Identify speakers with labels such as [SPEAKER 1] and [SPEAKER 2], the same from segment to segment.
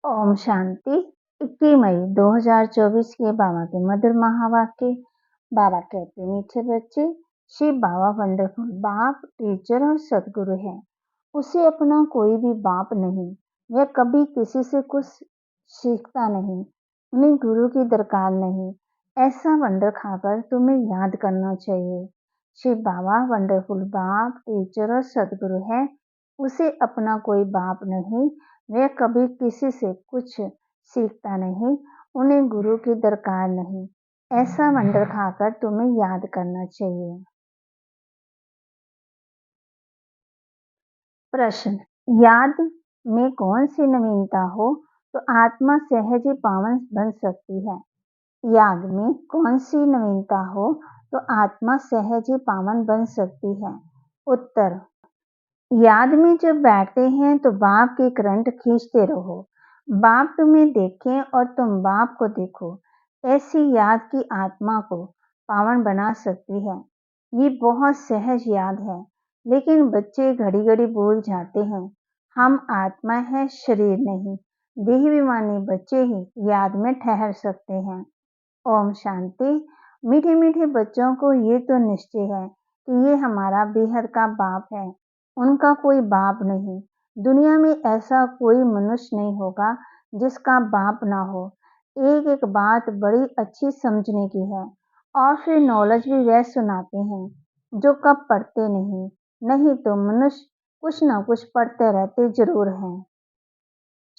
[SPEAKER 1] ओम शांति। 21 मई 2024 के बाबा के मधुर महावाक्य। बाबा कहते मीठे बच्चे, शिव बाबा वंडरफुल बाप, टीचर और सदगुरु है। उसे अपना कोई भी बाप नहीं। वह कभी किसी से कुछ सीखता नहीं। उन्हें गुरु की दरकार नहीं। ऐसा वंडर खाकर तुम्हें याद करना चाहिए। शिव बाबा वंडरफुल बाप, टीचर और सदगुरु है। उसे अपना कोई बाप नहीं। वह कभी किसी से कुछ सीखता नहीं। उन्हें गुरु की दरकार नहीं। ऐसा वंडर खाकर तुम्हें याद करना चाहिए। प्रश्न, याद में कौन सी नवीनता हो तो आत्मा सहज ही पावन बन सकती है? याद में कौन सी नवीनता हो तो आत्मा सहज ही पावन बन सकती है? उत्तर, याद में जब बैठते हैं तो बाप के करंट खींचते रहो। बाप तुम्हें देखें और तुम बाप को देखो। ऐसी याद की आत्मा को पावन बना सकती है। ये बहुत सहज याद है, लेकिन बच्चे घड़ी घड़ी भूल जाते हैं। हम आत्मा है, शरीर नहीं। देहाभिमानी बच्चे ही याद में ठहर सकते हैं। ओम शांति। मीठे मीठे बच्चों को ये तो निश्चय है कि ये हमारा बेहद का बाप है। उनका कोई बाप नहीं। दुनिया में ऐसा कोई मनुष्य नहीं होगा जिसका बाप ना हो। एक एक बात बड़ी अच्छी समझने की है और फिर नॉलेज भी वह सुनाते हैं जो कब पढ़ते नहीं। नहीं तो मनुष्य कुछ ना कुछ पढ़ते रहते जरूर हैं।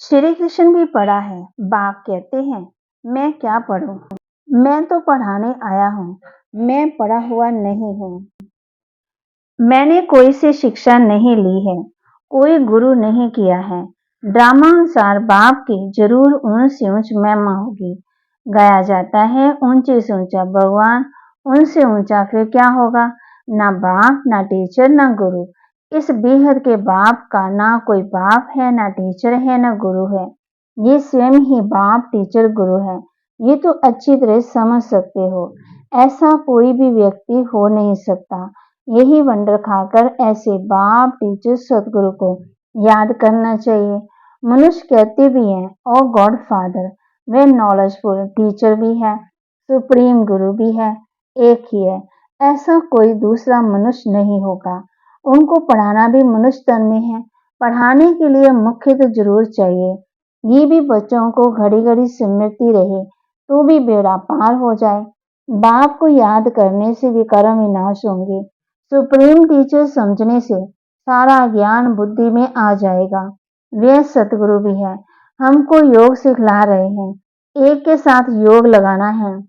[SPEAKER 1] श्री कृष्ण भी पढ़ा है। बाप कहते हैं, मैं क्या पढ़ूं? मैं तो पढ़ाने आया हूँ। मैं पढ़ा हुआ नहीं हूँ। मैंने कोई से शिक्षा नहीं ली है। कोई गुरु नहीं किया है। ड्रामा अनुसार बाप की जरूर ऊंच से ऊंच महिमा होगी। गाया जाता है, ऊंचे से ऊंचा भगवान, उनसे ऊंचा फिर क्या होगा? ना बाप, ना टीचर, ना गुरु। इस बेहद के बाप का ना कोई बाप है, ना टीचर है, ना गुरु है। ये स्वयं ही बाप, टीचर, गुरु है। ये तो अच्छी तरह समझ सकते हो। ऐसा कोई भी व्यक्ति हो नहीं सकता। यही वंडर खाकर ऐसे बाप, टीचर, सदगुरु को याद करना चाहिए। मनुष्य कहते भी हैं, ओ गॉड फादर। वे नॉलेजफुल टीचर भी है, सुप्रीम गुरु भी है, एक ही है। ऐसा कोई दूसरा मनुष्य नहीं होगा। उनको पढ़ाना भी मनुष्य तन में है। पढ़ाने के लिए मुख्य तो जरूर चाहिए। ये भी बच्चों को घड़ी घड़ी सिमरती रहे तो भी बेड़ा पार हो जाए। बाप को याद करने से विकर्म विनाश होंगे। सुप्रीम टीचर समझने से सारा ज्ञान बुद्धि में आ जाएगा। वे सतगुरु भी है, हमको योग सिखला रहे हैं। एक के साथ योग लगाना है।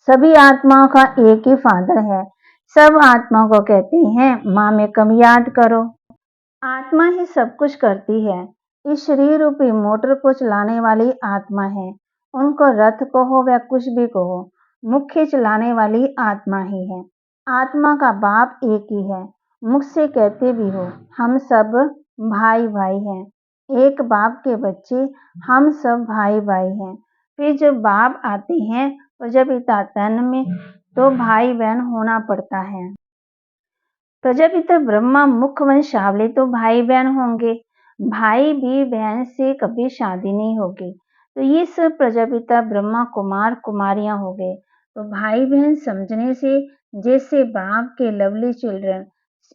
[SPEAKER 1] सभी आत्माओं का एक ही फादर है। सब आत्मा को कहते हैं, माँ में कम याद करो। आत्मा ही सब कुछ करती है। इस शरीर रूपी मोटर को चलाने वाली आत्मा है। उनको रथ कहो या कुछ भी कहो, मुख्य चलाने वाली आत्मा ही है। आत्मा का बाप एक ही है। मुख से कहते भी हो, हम सब भाई भाई हैं। एक बाप के बच्चे, हम सब भाई भाई हैं। फिर जब बाप आते हैं तो जब पिता तन में, तो भाई बहन होना पड़ता है। प्रजापिता ब्रह्मा मुख्य वंशावली तो भाई बहन होंगे। भाई भी बहन से कभी शादी नहीं होगी, तो ये सब प्रजापिता ब्रह्मा कुमार कुमारियां हो गए। तो भाई बहन समझने से जैसे बाप के लवली चिल्ड्रन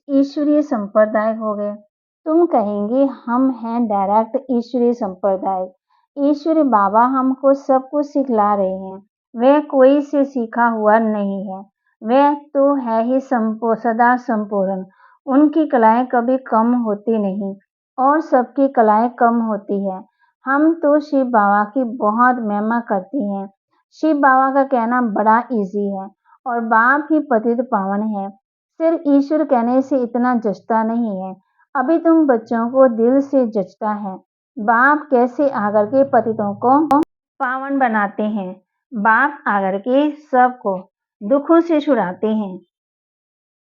[SPEAKER 1] ईश्वरीय संप्रदाय हो गए। तुम कहेंगे हम हैं डायरेक्ट ईश्वरीय संप्रदाय। ईश्वरी बाबा हमको सब कुछ सिखला रहे हैं। वह कोई से सीखा हुआ नहीं है। वह तो है ही सदा संपूर्ण। उनकी कलाएं कभी कम होती नहीं और सबकी कलाएं कम होती है। हम तो शिव बाबा की बहुत महिमा करते हैं। शिव बाबा का कहना बड़ा इजी है और बाप ही पतित पावन है। सिर्फ ईश्वर कहने से इतना जचता नहीं है। अभी तुम बच्चों को दिल से जचता है। बाप कैसे आकर के पतितों को पावन बनाते हैं। बाप आकर के सबको दुखों से छुड़ाते हैं।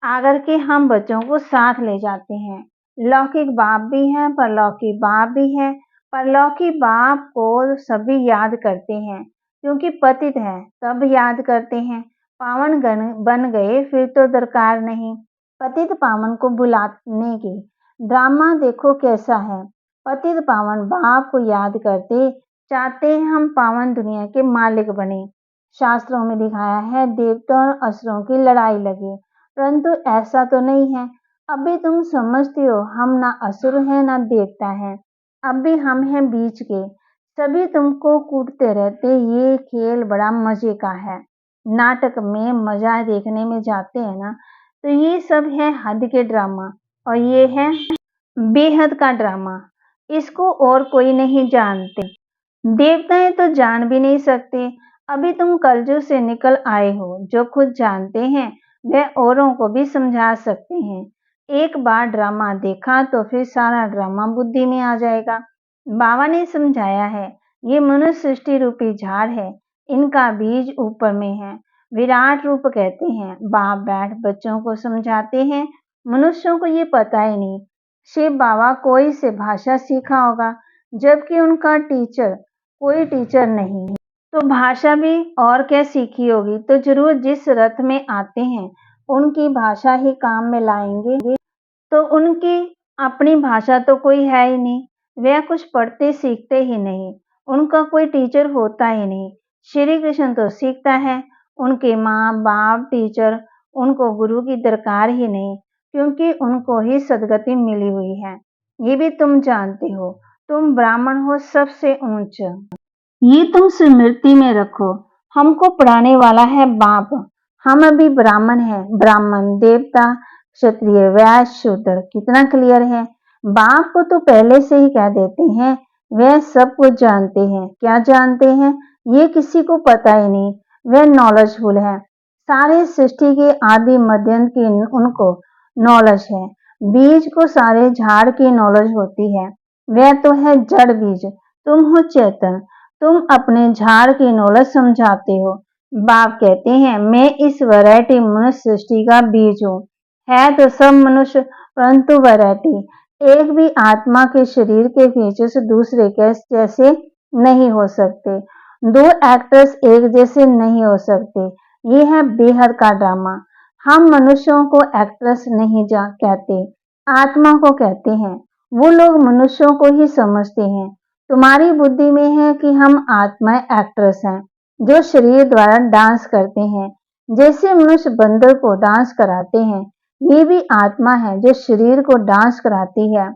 [SPEAKER 1] आकर के हम बच्चों को साथ ले जाते हैं। लौकिक बाप भी है, परलौकिक बाप भी है। परलौकिक बाप को सभी याद करते हैं, क्योंकि पतित है तब याद करते हैं। पावन बन गए फिर तो दरकार नहीं पतित पावन को बुलाने की। ड्रामा देखो कैसा है। पतित पावन बाप को याद करते चाहते हैं हम पावन दुनिया के मालिक बने। शास्त्रों में दिखाया है देवताओं और असुरों की लड़ाई लगी, परंतु ऐसा तो नहीं है। अभी तुम समझते हो हम ना असुर हैं ना देवता हैं, अभी हम हैं बीच के। सभी तुमको कूटते रहते, ये खेल बड़ा मजे का है। नाटक में मजा देखने में जाते हैं ना, तो ये सब है हद के ड्रामा, और ये है बेहद का ड्रामा। इसको और कोई नहीं जानते, देवताएं तो जान भी नहीं सकते। अभी तुम कलयुग से निकल आए हो, जो खुद जानते हैं वह औरों को भी समझा सकते हैं। एक बार ड्रामा देखा तो फिर सारा ड्रामा बुद्धि में आ जाएगा। बाबा ने समझाया है, ये मनुष्य सृष्टि रूपी झाड़ है, इनका बीज ऊपर में है, विराट रूप कहते हैं। बाप बैठ बच्चों को समझाते हैं, मनुष्यों को ये पता ही नहीं। शिव बाबा कोई से भाषा सीखा होगा, जबकि उनका टीचर कोई टीचर नहीं है, तो भाषा भी और क्या सीखी होगी। तो जरूर जिस रथ में आते हैं उनकी भाषा ही काम में लाएंगे, तो उनकी अपनी भाषा तो कोई है ही नहीं, वह कुछ पढ़ते सीखते ही नहीं, उनका कोई टीचर होता ही नहीं। श्री कृष्ण तो सीखता है, उनके माँ बाप टीचर, उनको गुरु की दरकार ही नहीं, क्योंकि उनको ही सदगति मिली हुई है। ये भी तुम जानते हो, तुम ब्राह्मण हो सबसे ऊंच, ये तुम स्मृति में रखो। हमको पढ़ाने वाला है बाप, हम अभी ब्राह्मण हैं। ब्राह्मण देवता क्षत्रिय वैश्य शूद्र, कितना क्लियर है। बाप को तो पहले से ही कह देते हैं, वह सब कुछ जानते हैं। क्या जानते हैं ये किसी को पता ही नहीं, वह नॉलेजफुल है। सारे सृष्टि के आदि मध्य की उनको नॉलेज है। बीज को सारे झाड़ की नॉलेज होती है, वह तो है जड़ बीज, तुम हो चेतन, तुम अपने झाड़ की नॉलेज समझाते हो। बाप कहते हैं मैं इस वैरायटी मनुष्य सृष्टि का बीज हूँ। है तो सब मनुष्य, परंतु वैरायटी। एक भी आत्मा के शरीर के फीचर्स दूसरे के जैसे नहीं हो सकते, दो एक्टर्स एक जैसे नहीं हो सकते। ये है बेहद का ड्रामा। हम मनुष्यों को एक्ट्रेस नहीं कहते, आत्मा को कहते हैं। वो लोग मनुष्यों को ही समझते हैं। तुम्हारी बुद्धि में है कि हम आत्माएं एक्ट्रेस हैं, जो शरीर द्वारा डांस करते हैं। जैसे मनुष्य बंदर को डांस कराते हैं, ये भी आत्मा है जो शरीर को डांस कराती है,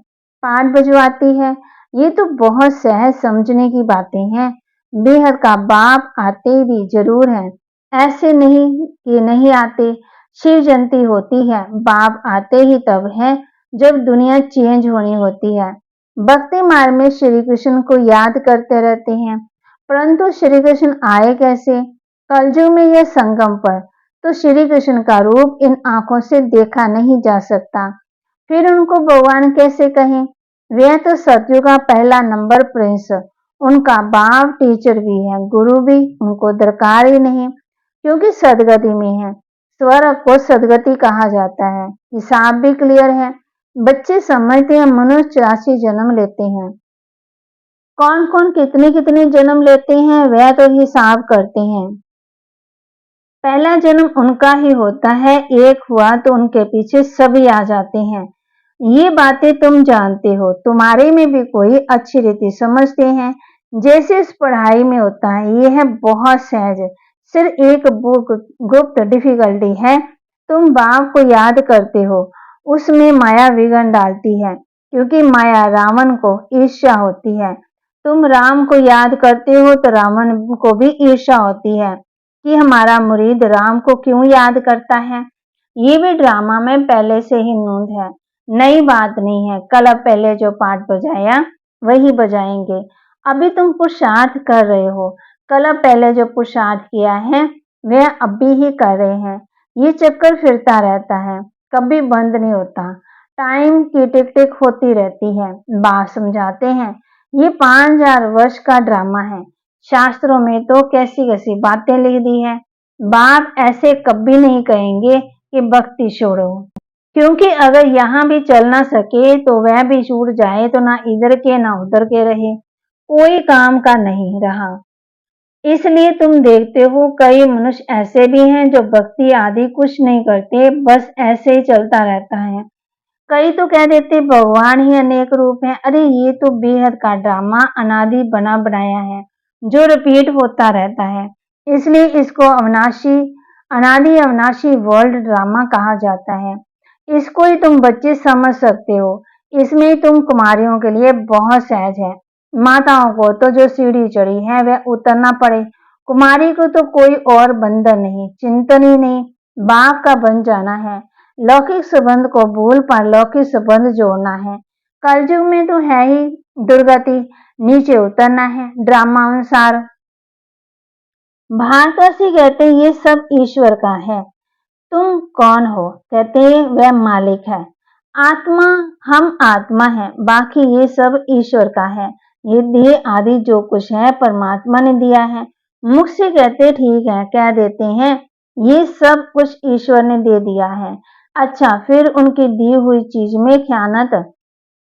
[SPEAKER 1] पाठ बजवाती है। ये तो बहुत सहज समझने की बातें हैं। बेहद का बाप आते भी जरूर हैं, ऐसे नहीं कि नहीं आते। शिव जयंती होती है, बाप आते ही तब है जब दुनिया चेंज होनी होती है। भक्ति मार्ग में श्री कृष्ण को याद करते रहते हैं, परंतु श्री कृष्ण आए कैसे? कलयुग में यह संगम पर, तो श्री कृष्ण का रूप इन आंखों से देखा नहीं जा सकता, फिर उनको भगवान कैसे कहें? वे तो सतयुग का पहला नंबर प्रिंस, उनका बाप टीचर भी है, गुरु भी उनको दरकार ही नहीं, क्योंकि सदगति में है। स्वर्ग को सदगति कहा जाता है। हिसाब भी क्लियर है। बच्चे समझते हैं मनुष्य 84 जन्म लेते हैं, कौन कौन कितने कितने जन्म लेते हैं वह तो हिसाब करते हैं। पहला जन्म उनका ही होता है, एक हुआ तो उनके पीछे सभी आ जाते हैं। ये बातें तुम जानते हो, तुम्हारे में भी कोई अच्छी रीति समझते हैं, जैसे इस पढ़ाई में होता है। ये है बहुत सहज, सिर्फ एक बुक गुप्त डिफिकल्टी है, तुम बाप को याद करते हो, उसमें माया विघ्न डालती है, क्योंकि माया रावण को ईर्ष्या होती है। तुम राम को याद करते हो तो रावण को भी ईर्ष्या होती है कि हमारा मुरीद राम को क्यों याद करता है। ये भी ड्रामा में पहले से ही नोंद है, नई बात नहीं है। कल अब पहले जो पाठ बजाया वही बजाएंगे। अभी तुम पुरुषार्थ कर रहे हो, कल अब पहले जो पुरुषार्थ किया है वह अभी ही कर रहे हैं। ये चक्कर फिरता रहता है, कभी बंद नहीं होता, टाइम की टिक टिक होती रहती है। बात समझाते हैं ये 5000 वर्ष का ड्रामा है। शास्त्रों में तो कैसी कैसी बातें लिख दी है। बाप ऐसे कभी नहीं कहेंगे कि भक्ति छोड़ो, क्योंकि अगर यहाँ भी चल ना सके तो वह भी छूट जाए तो ना इधर के ना उधर के रहे, कोई काम का नहीं रहा। इसलिए तुम देखते हो कई मनुष्य ऐसे भी हैं जो भक्ति आदि कुछ नहीं करते, बस ऐसे ही चलता रहता है। कई तो कह देते भगवान ही अनेक रूप हैं। अरे ये तो बेहद का ड्रामा अनादि बना बनाया है जो रिपीट होता रहता है, इसलिए इसको अविनाशी अनादि अविनाशी वर्ल्ड ड्रामा कहा जाता है। इसको ही तुम बच्चे समझ सकते हो। इसमें तुम कुमारियों के लिए बहुत सहज है। माताओं को तो जो सीढ़ी चढ़ी है वह उतरना पड़े, कुमारी को तो कोई और बंधन नहीं, चिंतन ही नहीं, बाप का बन जाना है। लौकिक संबंध को भूल पारलौकिक संबंध जोड़ना है। कलयुग में तो है ही दुर्गति, नीचे उतरना है ड्रामा अनुसार। भारतवासी कहते हैं ये सब ईश्वर का है। तुम कौन हो? कहते हैं वह मालिक है। आत्मा, हम आत्मा है, बाकी ये सब ईश्वर का है। ये देह आदि जो कुछ है परमात्मा ने दिया है। मुख से कहते ठीक है, कह देते हैं ये सब कुछ ईश्वर ने दे दिया है। अच्छा, फिर उनकी दी हुई चीज में ख्यानत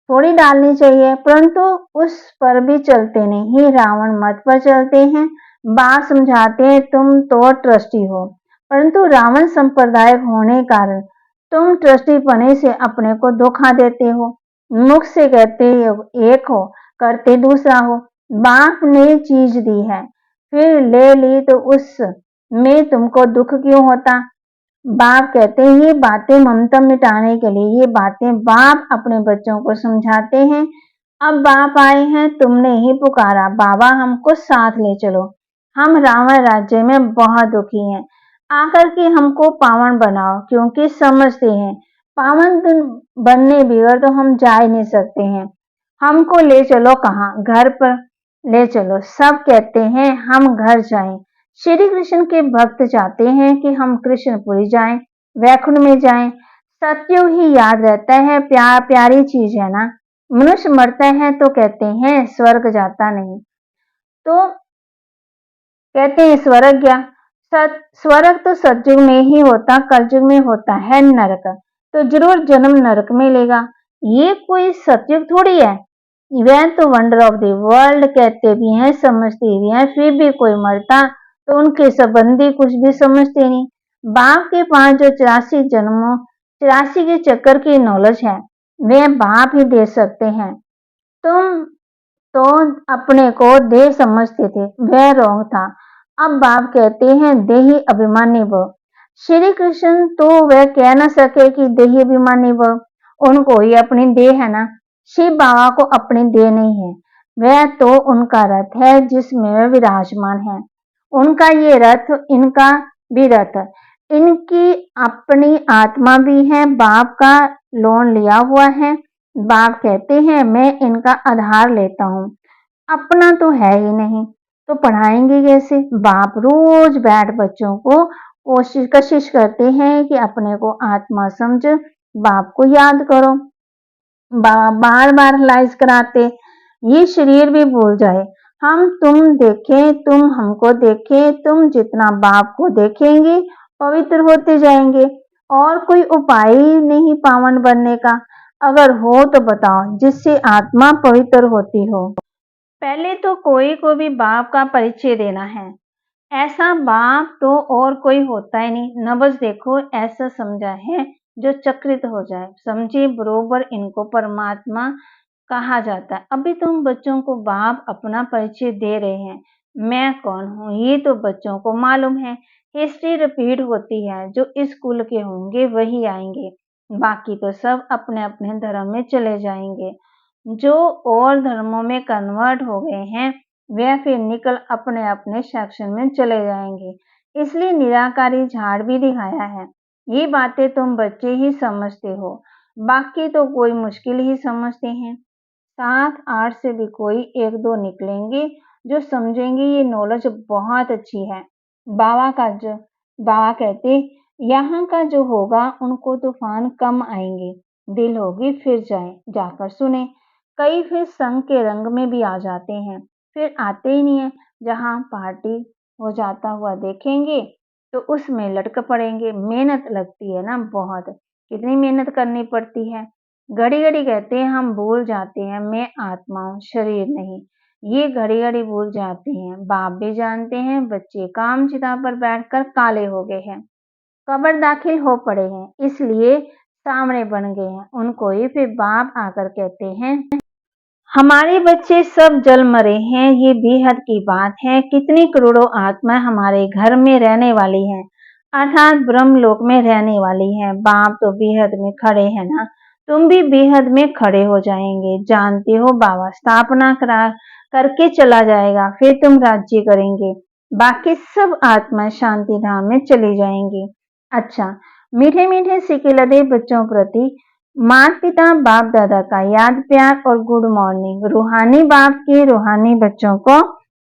[SPEAKER 1] थोड़ी डालनी चाहिए, परंतु उस पर भी चलते नहीं, रावण मत पर चलते हैं। बात समझाते हैं तुम तो ट्रस्टी हो, परंतु रावण संप्रदायिक होने कारण तुम ट्रस्टी पने से अपने को धोखा देते हो। मुख से कहते हो एक हो, करते दूसरा हो। बाप ने चीज दी है, फिर ले ली तो उस में तुमको दुख क्यों होता? बाप कहते हैं ये बातें ममता मिटाने के लिए, ये बातें बाप अपने बच्चों को समझाते हैं। अब बाप आए हैं, तुमने ही पुकारा बाबा हमको साथ ले चलो, हम रावण राज्य में बहुत दुखी हैं, आकर के हमको पावन बनाओ, क्योंकि समझते हैं पावन बनने बिगड़ तो हम जा ही नहीं सकते हैं। हमको ले चलो, कहाँ? घर पर ले चलो। सब कहते हैं हम घर जाएं। श्री कृष्ण के भक्त चाहते हैं कि हम कृष्णपुरी जाएं, वैकुंठ में जाएं। सत्युग ही याद रहता है, प्यार प्यारी चीज है ना। मनुष्य मरता है तो कहते हैं स्वर्ग जाता नहीं, तो कहते हैं स्वर्ग गया। स्वर्ग तो सतयुग में ही होता, कलयुग में होता है नरक, तो जरूर जन्म नरक में लेगा। ये कोई सतयुग थोड़ी है। वह तो वंडर ऑफ द वर्ल्ड कहते भी हैं, समझते भी हैं, फिर भी कोई मरता तो उनके संबंधी कुछ भी समझते नहीं। बाप के पास जो 84 जन्मों 84 के चक्कर की नॉलेज है वह बाप ही दे सकते हैं। तुम तो अपने को देह समझते थे, वह रॉन्ग था। अब बाप कहते हैं देही अभिमानी भव। श्री कृष्ण तो वह कह न सके कि देही अभिमानी भव, उनको ही अपनी देह है ना। शिव बाबा को अपनी देह नहीं है, वह तो उनका रथ है जिसमें वह विराजमान है। उनका ये रथ, इनका भी रथ, इनकी अपनी आत्मा भी है, बाप का लोन लिया हुआ है। बाप कहते हैं मैं इनका आधार लेता हूँ, अपना तो है ही नहीं, तो पढ़ाएंगे कैसे? बाप रोज बैठ बच्चों को कोशिश करते हैं कि अपने को आत्मा समझ, बाप को याद करो। बार बार रियलाइज कराते, ये शरीर भी भूल जाए। हम तुम देखें, तुम हमको देखें, तुम जितना बाप को देखेंगे पवित्र होते जाएंगे। और कोई उपाय ही नहीं पावन बनने का? अगर हो तो बताओ जिससे आत्मा पवित्र होती हो। पहले तो कोई को भी बाप का परिचय देना है। ऐसा बाप तो और कोई होता ही नहीं। नबज देखो ऐसा समझा है जो चक्रित हो जाए, समझे बरोबर इनको परमात्मा कहा जाता है। अभी तुम बच्चों को बाप अपना परिचय दे रहे हैं, मैं कौन हूँ ये तो बच्चों को मालूम है। हिस्ट्री रिपीट होती है, जो इस कुल के होंगे वही आएंगे, बाकी तो सब अपने अपने धर्म में चले जाएंगे। जो और धर्मों में कन्वर्ट हो गए हैं वह फिर निकल अपने अपने सेक्शन में चले जाएंगे। इसलिए निराकारी झाड़ भी दिखाया है। ये बातें तुम बच्चे ही समझते हो, बाकी तो कोई मुश्किल ही समझते हैं। 7-8 से भी कोई 1-2 निकलेंगे जो समझेंगे ये नॉलेज बहुत अच्छी है। बाबा कहते यहाँ का जो होगा उनको तूफान कम आएंगे, दिल होगी फिर जाकर सुने। कई फिर संग के रंग में भी आ जाते हैं, फिर आते ही नहीं है। जहाँ पार्टी हो जाता हुआ देखेंगे तो उसमें लटक पड़ेंगे। मेहनत लगती है ना बहुत, कितनी मेहनत करनी पड़ती है। घड़ी घड़ी कहते हैं हम भूल जाते हैं मैं आत्मा हूँ शरीर नहीं, ये घड़ी घड़ी भूल जाते हैं। बाप भी जानते हैं बच्चे काम चिता पर बैठकर काले हो गए हैं, कब्र दाखिल हो पड़े हैं। इसलिए सामने बन गए हैं। उनको ही फिर बाप आकर कहते हैं, हमारे बच्चे सब जल मरे हैं, ये बेहद की बात है। कितनी करोड़ों आत्मा हमारे घर में रहने वाली हैं, अर्थात ब्रह्मलोक में रहने वाली हैं। बाप तो बेहद में खड़े हैं ना, तुम भी बेहद में खड़े हो जाएंगे। जानते हो बाबा स्थापना करा करके चला जाएगा, फिर तुम राज्य करेंगे, बाकी सब आत्मा शांति धाम में चली जाएंगी। अच्छा, मीठे मीठे सिके लदे बच्चों प्रति माता पिता बाप दादा का याद प्यार और गुड मॉर्निंग। रूहानी बाप के रूहानी बच्चों को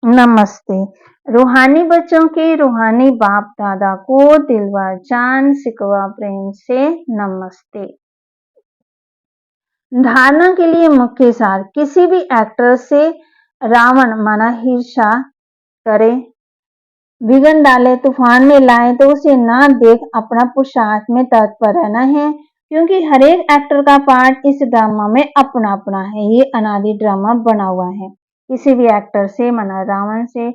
[SPEAKER 1] नमस्ते। रूहानी बच्चों के रूहानी बाप दादा को दिलवा जान सिकवा प्रेम से नमस्ते। धारणा के लिए मुख्य सार, किसी भी एक्टर से रावण माना ईर्षा करे, विघ्न डाले, तूफान में लाए तो उसे ना देख अपना पुरुषार्थ में तत्पर रहना है, क्योंकि हर एक एक्टर का पार्ट इस ड्रामा में अपना अपना है। ये अनादि ड्रामा बना हुआ है। किसी भी एक्टर से मना रावण से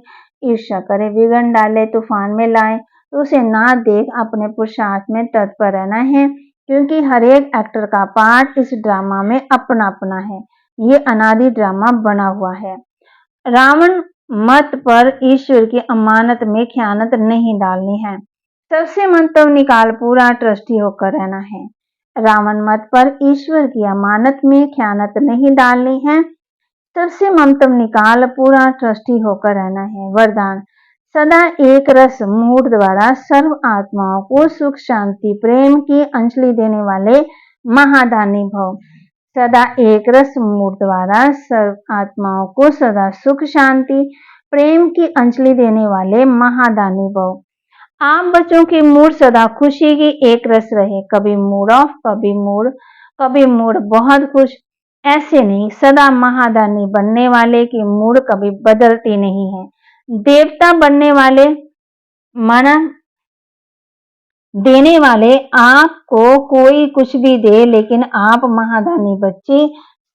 [SPEAKER 1] ईर्ष्या करे, विघ्न डाले, तूफान में लाए तो उसे ना देख अपने पुरुषार्थ में तत्पर रहना है, क्योंकि हर एक एक्टर का पार्ट इस ड्रामा में अपना अपना है। ये अनादि ड्रामा बना हुआ है। रावण मत पर ईश्वर की अमानत में खयानत नहीं डालनी है। सबसे मंतव निकाल पूरा ट्रस्टी होकर रहना है। रावण मत पर ईश्वर की अमानत में खयानत नहीं डालनी है। सबसे मंतव निकाल पूरा ट्रस्टी होकर रहना है। वरदान, सदा एक रस मूड द्वारा सर्व आत्माओं को सुख शांति प्रेम की अंजलि देने वाले महादानी भव। सदा एक रस मूड द्वारा सर्व आत्माओं को सदा सुख शांति प्रेम की अंजलि देने वाले महादानी भव। आप बच्चों की मूड सदा खुशी की एक रस रहे, कभी मूड ऑफ, कभी मूड बहुत खुश, ऐसे नहीं। सदा महादानी बनने वाले की मूड कभी बदलती नहीं है। देवता बनने वाले माना देने वाले आपको कोई कुछ भी दे, लेकिन आप महादानी बच्चे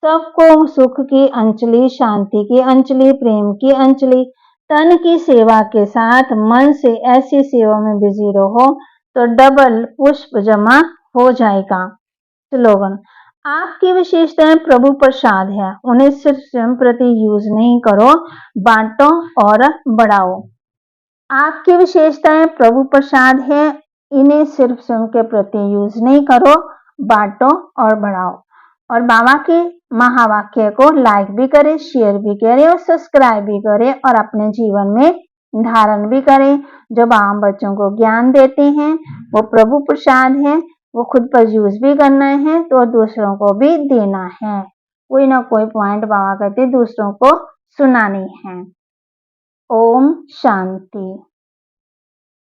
[SPEAKER 1] सबको सुख की अंजलि, शांति की अंजलि, प्रेम की अंजलि, तन की सेवा के साथ मन से ऐसी सेवा में बिजी रहो तो डबल पुष्प जमा हो जाएगा। स्लोगन, आपकी विशेषताएं प्रभु प्रसाद है, उन्हें सिर्फ स्वयं प्रति यूज नहीं करो, बांटो और बढ़ाओ। आपकी विशेषताएं प्रभु प्रसाद है, इन्हें सिर्फ स्वयं के प्रति यूज नहीं करो, बांटो और बढ़ाओ। और बाबा के महावाक्य को लाइक भी करें, शेयर भी करें और सब्सक्राइब भी करें और अपने जीवन में धारण भी करें। जो बाबा बच्चों को ज्ञान देते हैं वो प्रभु प्रसाद है, वो खुद पर यूज भी करना है तो और दूसरों को भी देना है। कोई ना कोई पॉइंट बाबा कहते दूसरों को सुनानी है। ओम शांति।